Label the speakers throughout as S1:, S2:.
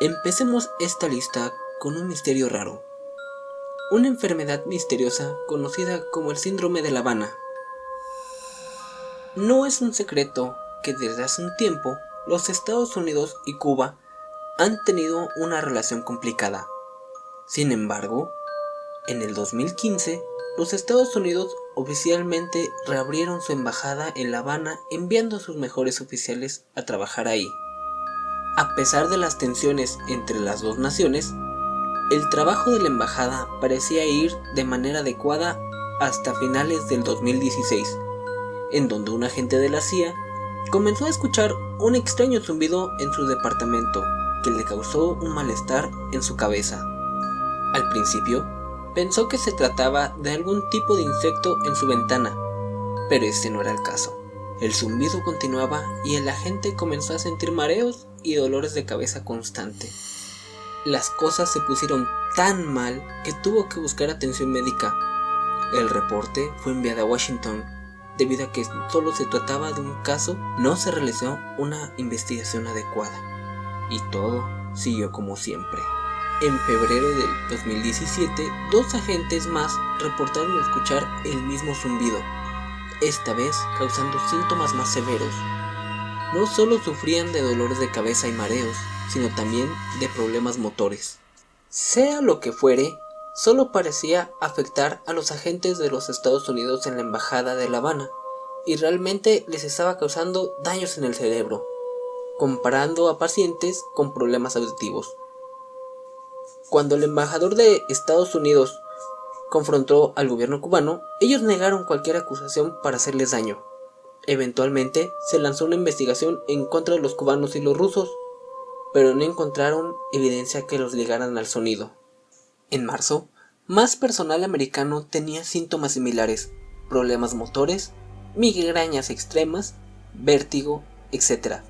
S1: Empecemos esta lista con un misterio raro. Una enfermedad misteriosa conocida como el síndrome de La Habana. No es un secreto que desde hace un tiempo los Estados Unidos y Cuba han tenido una relación complicada. Sin embargo, en el 2015, los Estados Unidos oficialmente reabrieron su embajada en La Habana, enviando a sus mejores oficiales a trabajar ahí. A pesar de las tensiones entre las dos naciones, el trabajo de la embajada parecía ir de manera adecuada hasta finales del 2016, en donde un agente de la CIA comenzó a escuchar un extraño zumbido en su departamento que le causó un malestar en su cabeza. Al principio, pensó que se trataba de algún tipo de insecto en su ventana, pero este no era el caso. El zumbido continuaba y el agente comenzó a sentir mareos y dolores de cabeza constante. Las cosas se pusieron tan mal que tuvo que buscar atención médica. El reporte fue enviado a Washington. Debido a que solo se trataba de un caso, no se realizó una investigación adecuada. Y todo siguió como siempre. En febrero del 2017, dos agentes más reportaron escuchar el mismo zumbido, esta vez causando síntomas más severos. No solo sufrían de dolores de cabeza y mareos, sino también de problemas motores. Sea lo que fuere, solo parecía afectar a los agentes de los Estados Unidos en la embajada de La Habana, y realmente les estaba causando daños en el cerebro, comparando a pacientes con problemas auditivos. Cuando el embajador de Estados Unidos confrontó al gobierno cubano, ellos negaron cualquier acusación para hacerles daño. Eventualmente se lanzó una investigación en contra de los cubanos y los rusos, pero no encontraron evidencia que los ligaran al sonido. En marzo, más personal americano tenía síntomas similares: problemas motores, migrañas extremas, vértigo, etc.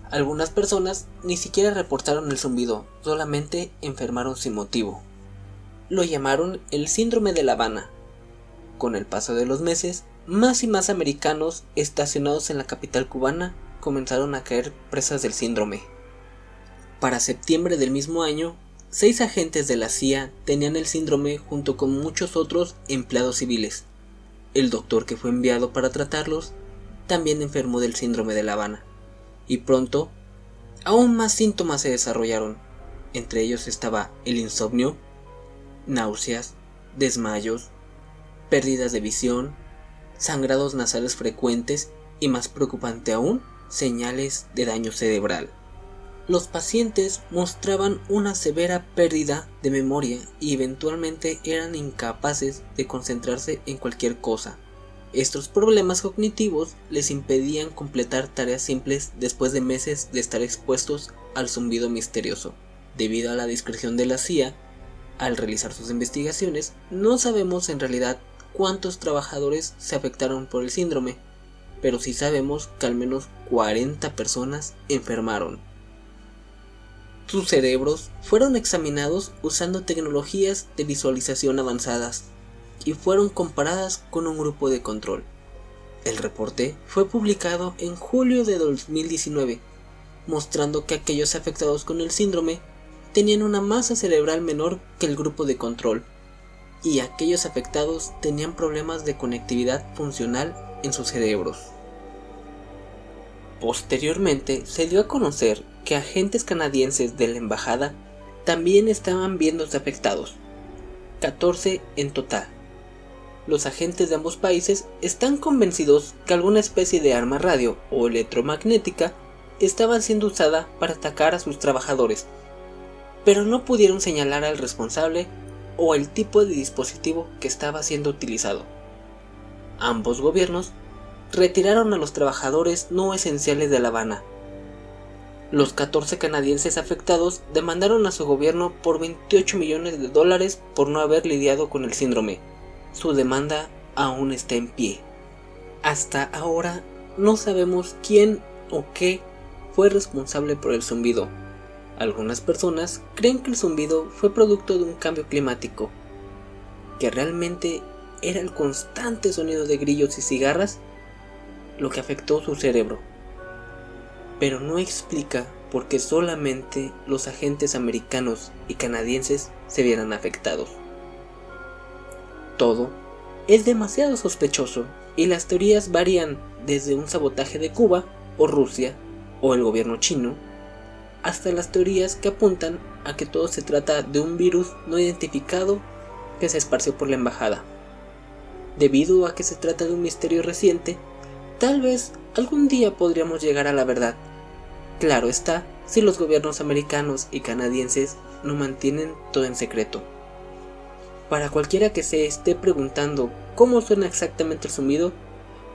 S1: Algunas personas ni siquiera reportaron el zumbido, solamente enfermaron sin motivo. Lo llamaron el síndrome de La Habana. Con el paso de los meses, más y más americanos estacionados en la capital cubana comenzaron a caer presas del síndrome. Para septiembre del mismo año, 6 agentes de la CIA tenían el síndrome junto con muchos otros empleados civiles. El doctor que fue enviado para tratarlos también enfermó del síndrome de La Habana. Y pronto, aún más síntomas se desarrollaron. Entre ellos estaba el insomnio, náuseas, desmayos, pérdidas de visión, sangrados nasales frecuentes y, más preocupante aún, señales de daño cerebral. Los pacientes mostraban una severa pérdida de memoria y eventualmente eran incapaces de concentrarse en cualquier cosa. Estos problemas cognitivos les impedían completar tareas simples después de meses de estar expuestos al zumbido misterioso. Debido a la discreción de la CIA, al realizar sus investigaciones, no sabemos en realidad cuántos trabajadores se afectaron por el síndrome, pero sí sabemos que al menos 40 personas enfermaron. Sus cerebros fueron examinados usando tecnologías de visualización avanzadas y fueron comparadas con un grupo de control. El reporte fue publicado en julio de 2019, mostrando que aquellos afectados con el síndrome tenían una masa cerebral menor que el grupo de control, y aquellos afectados tenían problemas de conectividad funcional en sus cerebros. Posteriormente se dio a conocer que agentes canadienses de la embajada también estaban viéndose afectados, 14 en total. Los agentes de ambos países están convencidos que alguna especie de arma radio o electromagnética estaba siendo usada para atacar a sus trabajadores, pero no pudieron señalar al responsable o el tipo de dispositivo que estaba siendo utilizado. Ambos gobiernos retiraron a los trabajadores no esenciales de La Habana. Los 14 canadienses afectados demandaron a su gobierno por $28 millones por no haber lidiado con el síndrome. Su demanda aún está en pie. Hasta ahora no sabemos quién o qué fue responsable por el zumbido. Algunas personas creen que el zumbido fue producto de un cambio climático, que realmente era el constante sonido de grillos y cigarras lo que afectó su cerebro, pero no explica porque solamente los agentes americanos y canadienses se vieran afectados. Todo es demasiado sospechoso y las teorías varían desde un sabotaje de Cuba o Rusia o el gobierno chino hasta las teorías que apuntan a que todo se trata de un virus no identificado que se esparció por la embajada. Debido a que se trata de un misterio reciente, tal vez algún día podríamos llegar a la verdad. Claro está, si los gobiernos americanos y canadienses no mantienen todo en secreto. Para cualquiera que se esté preguntando cómo suena exactamente el zumbido,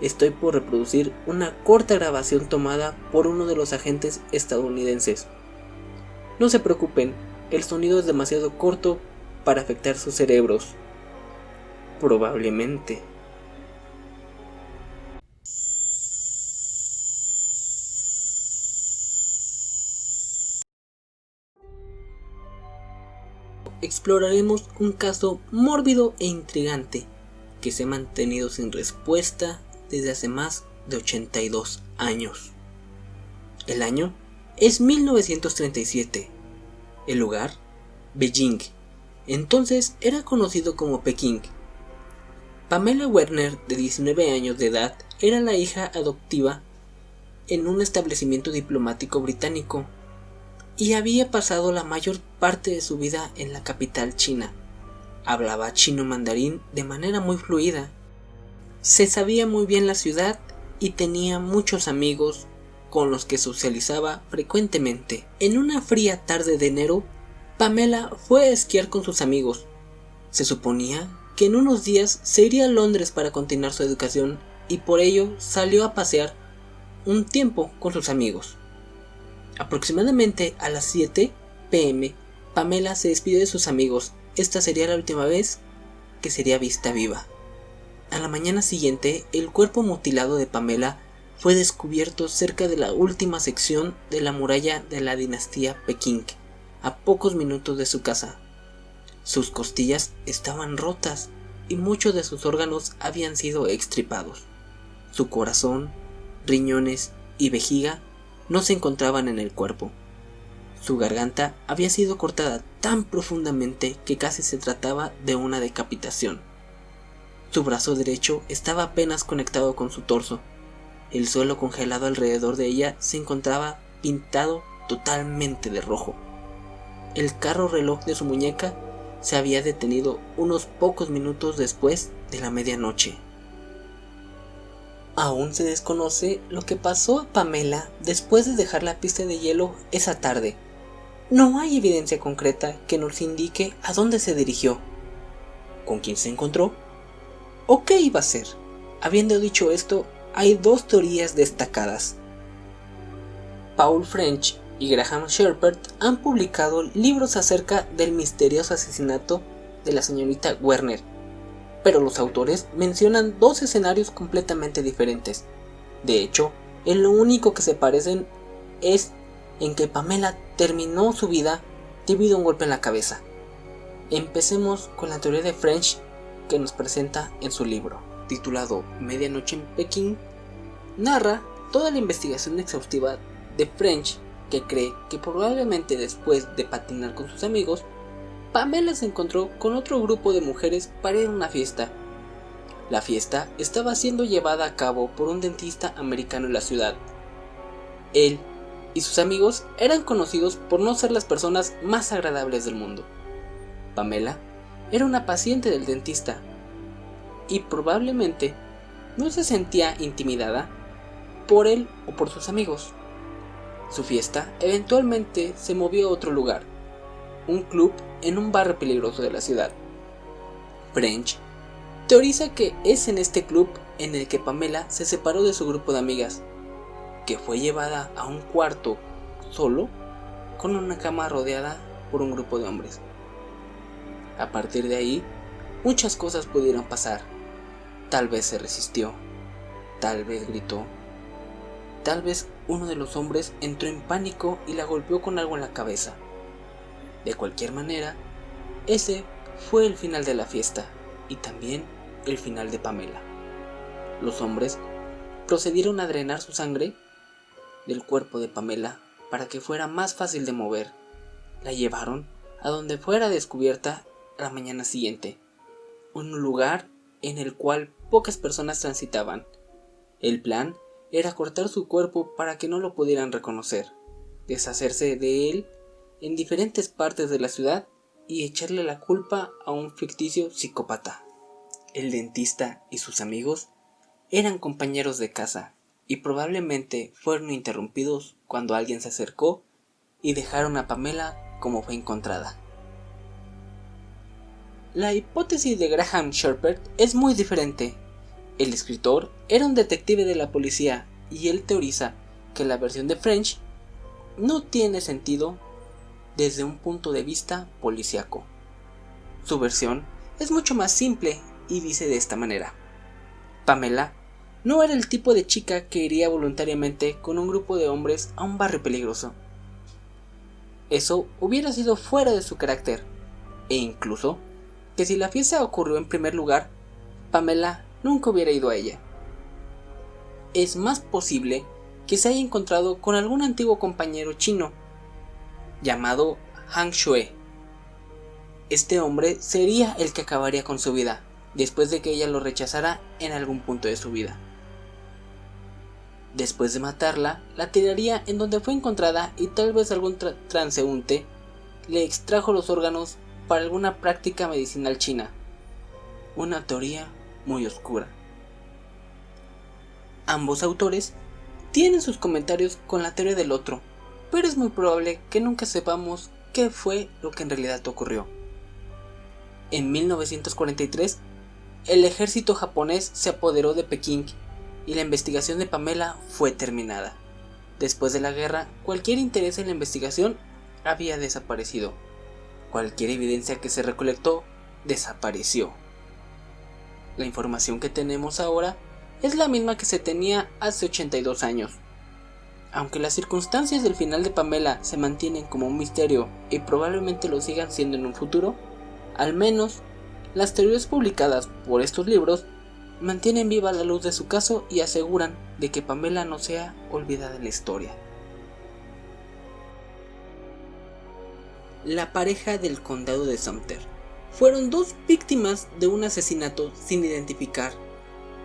S1: estoy por reproducir una corta grabación tomada por uno de los agentes estadounidenses. No se preocupen, el sonido es demasiado corto para afectar sus cerebros. Probablemente. Exploraremos un caso mórbido e intrigante que se ha mantenido sin respuesta desde hace más de 82 años. El año es 1937. El lugar, Beijing. Entonces era conocido como Pekín. Pamela Werner, de 19 años de edad, era la hija adoptiva en un establecimiento diplomático británico y había pasado la mayor parte de su vida en la capital china. Hablaba chino mandarín de manera muy fluida. Se sabía muy bien la ciudad y tenía muchos amigos con los que socializaba frecuentemente. En una fría tarde de enero, Pamela fue a esquiar con sus amigos. Se suponía que en unos días se iría a Londres para continuar su educación y por ello salió a pasear un tiempo con sus amigos. Aproximadamente a las 7 p.m, Pamela se despidió de sus amigos. Esta sería la última vez que sería vista viva. A la mañana siguiente, el cuerpo mutilado de Pamela fue descubierto cerca de la última sección de la muralla de la dinastía Pekín, a pocos minutos de su casa. Sus costillas estaban rotas y muchos de sus órganos habían sido extirpados. Su corazón, riñones y vejiga no se encontraban en el cuerpo. Su garganta había sido cortada tan profundamente que casi se trataba de una decapitación. Su brazo derecho estaba apenas conectado con su torso. El suelo congelado alrededor de ella se encontraba pintado totalmente de rojo. El carro reloj de su muñeca se había detenido unos pocos minutos después de la medianoche. Aún se desconoce lo que pasó a Pamela después de dejar la pista de hielo esa tarde. No hay evidencia concreta que nos indique a dónde se dirigió, con quién se encontró o qué iba a hacer. Habiendo dicho esto, hay dos teorías destacadas. Paul French y Graham Shepard han publicado libros acerca del misterioso asesinato de la señorita Werner, pero los autores mencionan dos escenarios completamente diferentes. De hecho, en lo único que se parecen es en que Pamela terminó su vida debido a un golpe en la cabeza. Empecemos con la teoría de French que nos presenta en su libro, titulado Medianoche en Pekín. Narra toda la investigación exhaustiva de French, que cree que probablemente después de patinar con sus amigos, Pamela se encontró con otro grupo de mujeres para ir a una fiesta. La fiesta estaba siendo llevada a cabo por un dentista americano en la ciudad. Él y sus amigos eran conocidos por no ser las personas más agradables del mundo. Pamela era una paciente del dentista y probablemente no se sentía intimidada por él o por sus amigos. Su fiesta eventualmente se movió a otro lugar, un club en un barrio peligroso de la ciudad. French teoriza que es en este club en el que Pamela se separó de su grupo de amigas, que fue llevada a un cuarto solo con una cama rodeada por un grupo de hombres. A partir de ahí, muchas cosas pudieron pasar. Tal vez se resistió, tal vez gritó, tal vez uno de los hombres entró en pánico y la golpeó con algo en la cabeza. De cualquier manera, ese fue el final de la fiesta y también el final de Pamela. Los hombres procedieron a drenar su sangre del cuerpo de Pamela para que fuera más fácil de mover. La llevaron a donde fuera descubierta la mañana siguiente, un lugar en el cual pocas personas transitaban. El plan era cortar su cuerpo para que no lo pudieran reconocer, deshacerse de él en diferentes partes de la ciudad y echarle la culpa a un ficticio psicópata. El dentista y sus amigos eran compañeros de casa y probablemente fueron interrumpidos cuando alguien se acercó y dejaron a Pamela como fue encontrada. La hipótesis de Graham Shepard es muy diferente. El escritor era un detective de la policía y él teoriza que la versión de French no tiene sentido desde un punto de vista policíaco. Su versión es mucho más simple y dice de esta manera: Pamela no era el tipo de chica que iría voluntariamente con un grupo de hombres a un barrio peligroso. Eso hubiera sido fuera de su carácter, e incluso que si la fiesta ocurrió en primer lugar, Pamela nunca hubiera ido a ella. Es más posible que se haya encontrado con algún antiguo compañero chino llamado Han Shui. Este hombre sería el que acabaría con su vida después de que ella lo rechazara en algún punto de su vida. Después de matarla, la tiraría en donde fue encontrada y tal vez algún transeúnte le extrajo los órganos para alguna práctica medicinal china. Una teoría muy oscura. Ambos autores tienen sus comentarios con la teoría del otro, pero es muy probable que nunca sepamos qué fue lo que en realidad ocurrió. En 1943, el ejército japonés se apoderó de Pekín y la investigación de Pamela fue terminada. Después de la guerra, cualquier interés en la investigación había desaparecido. Cualquier evidencia que se recolectó desapareció. La información que tenemos ahora es la misma que se tenía hace 82 años. Aunque las circunstancias del final de Pamela se mantienen como un misterio y probablemente lo sigan siendo en un futuro, al menos las teorías publicadas por estos libros mantienen viva la luz de su caso y aseguran de que Pamela no sea olvidada en la historia. La pareja del condado de Sumter fueron dos víctimas de un asesinato sin identificar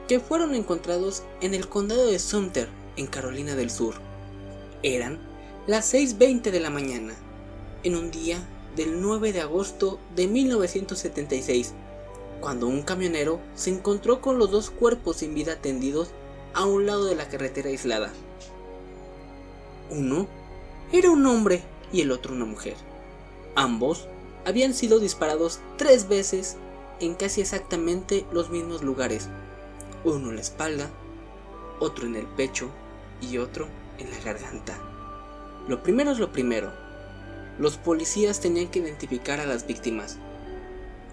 S1: que fueron encontrados en el condado de Sumter, en Carolina del Sur. Eran las 6:20 de la mañana, en un día del 9 de agosto de 1976, cuando un camionero se encontró con los dos cuerpos sin vida tendidos a un lado de la carretera aislada. Uno era un hombre y el otro una mujer. Ambos habían sido disparados 3 veces en casi exactamente los mismos lugares, uno en la espalda, otro en el pecho y otro en la garganta. Lo primero es lo primero. Los policías tenían que identificar a las víctimas.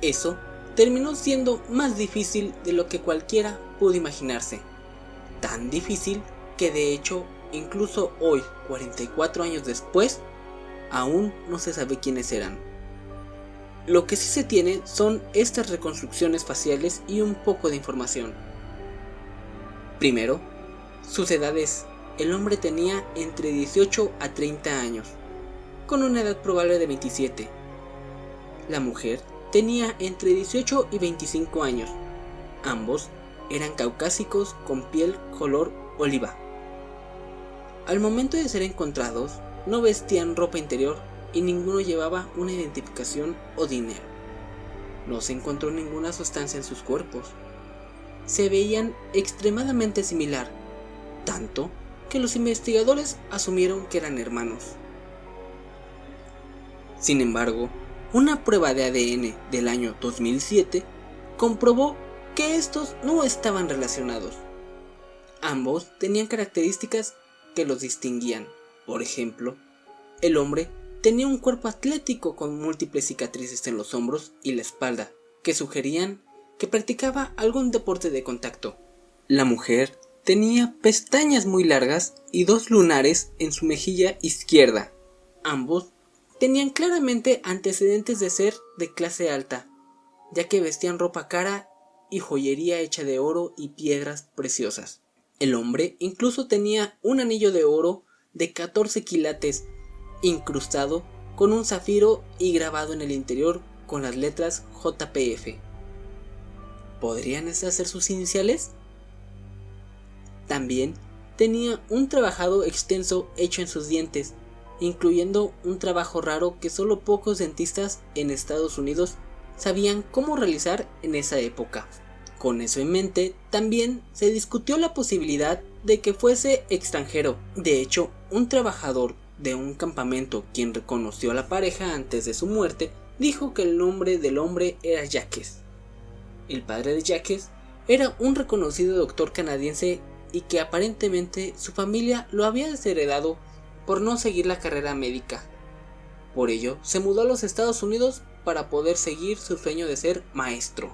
S1: Eso terminó siendo más difícil de lo que cualquiera pudo imaginarse. Tan difícil que de hecho, incluso hoy, 44 años después, aún no se sabe quiénes eran. Lo que sí se tiene son estas reconstrucciones faciales y un poco de información. Primero, sus edades. El hombre tenía entre 18 a 30 años, con una edad probable de 27. La mujer tenía entre 18 y 25 años. Ambos eran caucásicos con piel color oliva. Al momento de ser encontrados, no vestían ropa interior y ninguno llevaba una identificación o dinero. No se encontró ninguna sustancia en sus cuerpos. Se veían extremadamente similar, tanto que los investigadores asumieron que eran hermanos. Sin embargo, una prueba de ADN del año 2007 comprobó que estos no estaban relacionados. Ambos tenían características que los distinguían. Por ejemplo, el hombre tenía un cuerpo atlético con múltiples cicatrices en los hombros y la espalda, que sugerían que practicaba algún deporte de contacto. La mujer tenía pestañas muy largas y 2 lunares en su mejilla izquierda. Ambos tenían claramente antecedentes de ser de clase alta, ya que vestían ropa cara y joyería hecha de oro y piedras preciosas. El hombre incluso tenía un anillo de oro de 14 quilates, incrustado con un zafiro y grabado en el interior con las letras JPF. ¿Podrían estas ser sus iniciales? También tenía un trabajado extenso hecho en sus dientes, incluyendo un trabajo raro que solo pocos dentistas en Estados Unidos sabían cómo realizar en esa época. Con eso en mente, también se discutió la posibilidad de que fuese extranjero. De hecho, un trabajador de un campamento, quien reconoció a la pareja antes de su muerte, dijo que el nombre del hombre era Jacques. El padre de Jacques era un reconocido doctor canadiense y que aparentemente su familia lo había desheredado por no seguir la carrera médica. Por ello, se mudó a los Estados Unidos para poder seguir su sueño de ser maestro.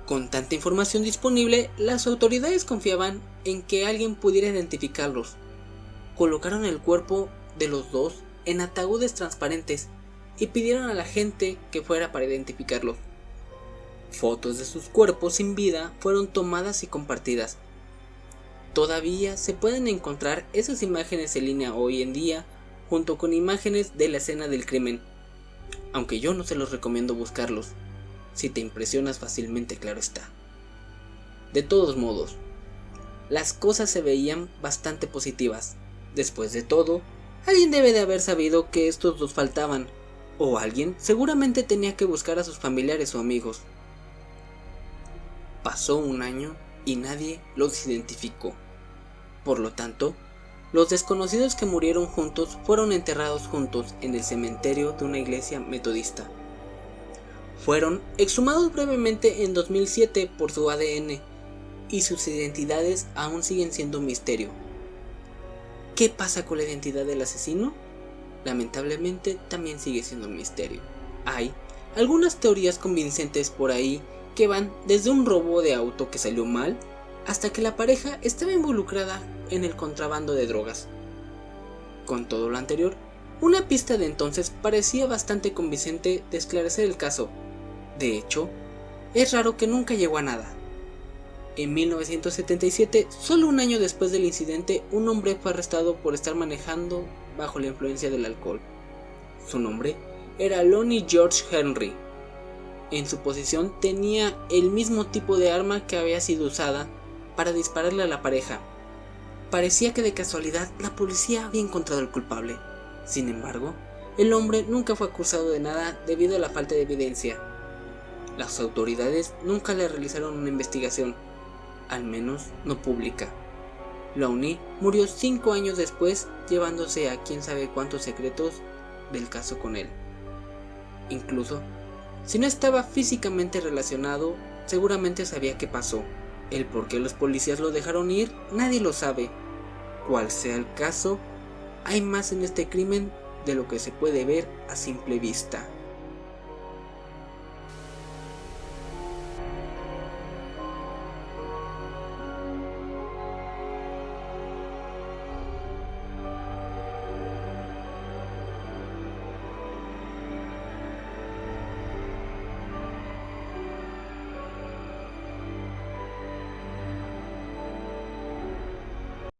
S1: Con tanta información disponible, las autoridades confiaban en que alguien pudiera identificarlos. Colocaron el cuerpo de los dos en ataúdes transparentes y pidieron a la gente que fuera para identificarlos. Fotos de sus cuerpos sin vida fueron tomadas y compartidas. Todavía se pueden encontrar esas imágenes en línea hoy en día, junto con imágenes de la escena del crimen, aunque yo no se los recomiendo buscarlos, si te impresionas fácilmente, claro está. De todos modos, las cosas se veían bastante positivas. Después de todo, alguien debe de haber sabido que estos dos faltaban, o alguien seguramente tenía que buscar a sus familiares o amigos. Pasó un año y nadie los identificó. Por lo tanto, los desconocidos que murieron juntos fueron enterrados juntos en el cementerio de una iglesia metodista. Fueron exhumados brevemente en 2007 por su ADN y sus identidades aún siguen siendo un misterio. ¿Qué pasa con la identidad del asesino? Lamentablemente también sigue siendo un misterio. Hay algunas teorías convincentes por ahí que van desde un robo de auto que salió mal hasta que la pareja estaba involucrada en el contrabando de drogas. Con todo lo anterior, una pista de entonces parecía bastante convincente de esclarecer el caso. De hecho, es raro que nunca llegó a nada. En 1977, solo un año después del incidente, un hombre fue arrestado por estar manejando bajo la influencia del alcohol. Su nombre era Lonnie George Henry. En su posesión tenía el mismo tipo de arma que había sido usada para dispararle a la pareja. Parecía que de casualidad la policía había encontrado al culpable. Sin embargo, el hombre nunca fue acusado de nada debido a la falta de evidencia. Las autoridades nunca le realizaron una investigación, al menos no pública. Lonnie murió 5 años después, llevándose a quién sabe cuántos secretos del caso con él. Incluso, si no estaba físicamente relacionado, seguramente sabía qué pasó. El por qué los policías lo dejaron ir, nadie lo sabe. Cual sea el caso, hay más en este crimen de lo que se puede ver a simple vista.